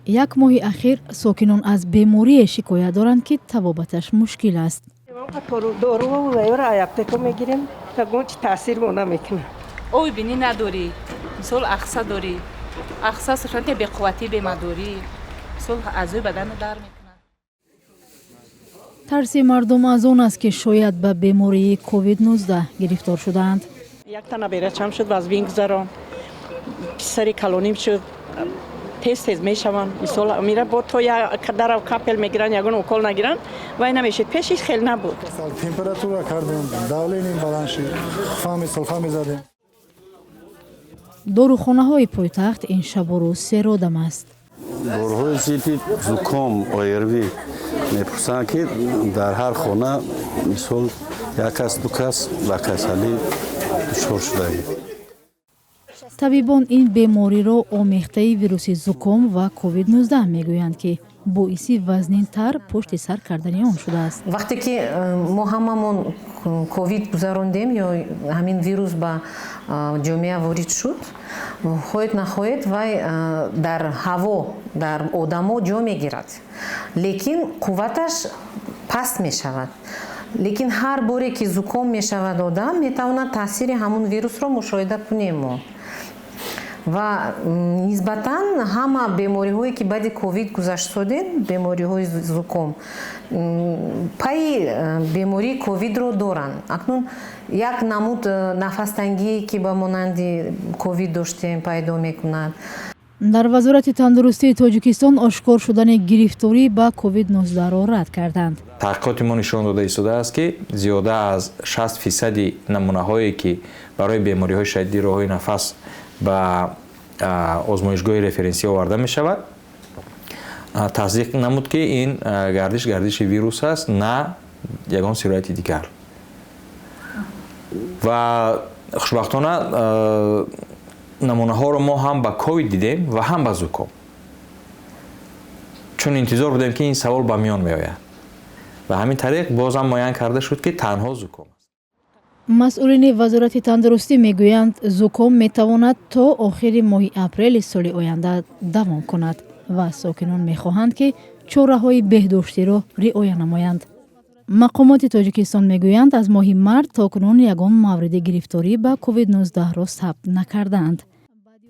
یک ماه اخیر ساکنان از بیماری شکایت دارند که طبابتش مشکل است. دارو و ویرا ایابتکو میگیریم تا گونچ تاثیر مونه میکنه. اوی بینی نداری، مثل اخسا داری، اخسا سرشان به قوتی به مداری، مثل ازوی بدن در میکنه. ترس مردم از آن است که شاید به بیماری کووید 19 گرفتار شدند. یک تنه بیرچم شد و از وین گذارم، سری کلونیم شد، تیز میشوند. مثلا میره با تو یا در کاپل میگیرن یا گون اوکل نگیرن و این نمیشه. پیشش خیلی نبود. تمپراتور کردیم، داولینیم بالانشی، فامی سلفامی زدیم. داروخانه های پایتخت این شب و روز سرادم است. داروهای ضد زکام آیروی میپرسند که در هر خانه مثل یک کس دو کس و کسلی دچار شده. طبیبان این بیماری را آمیخته ویروس زکام و کووید 19 میگویند که باعث وزنین تر پشت سر کردن آن شده است. وقتی که ما هممون کووید گذراندیم یا همین ویروس به جامعه وارد شد، خواهد نخواهد و در هوا در آدما جا میگیرد، لیکن قوتش پست می شود. لیکن هر باری که زکام می شود آدم میتواند تاثیر همون ویروس را مشاهده کنیم و نسبتاً همه بیماری هایی که بعد کووید گذشت شدن، بیماری های زکام پای بیماری کووید رو دارن. اکنون یک نمود نفس تنگی که با مانند کووید داشتیم پیدا میکند. در وزارت تندرستی تاجیکستان آشکار شدن گرفتاری با کووید 19 را رد کردند. تحقیقات ما نشان داده ایستاده است که زیاده از 60% نمونه هایی که برای بیماری های شدید راههای نفس به آزمایشگاه رفرنسی آورده می شود تصدیق نمود که این گردش ویروس است، نه یگان صورت دیگر. و خوشبختانه نمونه ها رو ما هم با کووید دیدیم و هم با زکام، چون انتظار بودیم که این سوال به میان می آید و همین طریق باز هم معین کرده شد که تنها زکام است. مسئولین وزارت تندرستی میگویند زکام میتواند تا آخر ماه اپریل سال آینده دوام کند و ساکنان میخواهند که چاره‌های بهداشتی را رعایت نمایند. مقامات تاجیکستان میگویند از ماه مارس تاکنون یگان مورد گرفتاری به کووید 19 را ثبت نکردند،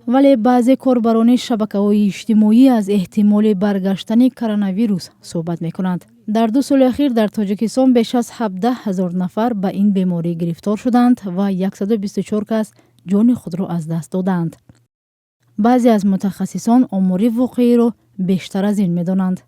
ولی بعضی کاربران شبکه‌های اجتماعی از احتمال برگشتن کرونا ویروس صحبت میکنند. در 2 سال اخیر در تاجیکستان بیش از 17,000 نفر به این بیماری گرفتار شدند و 124 کس جان خود را از دست دادند. بعضی از متخصصان آمار واقعی را بیشتر از این می‌دانند.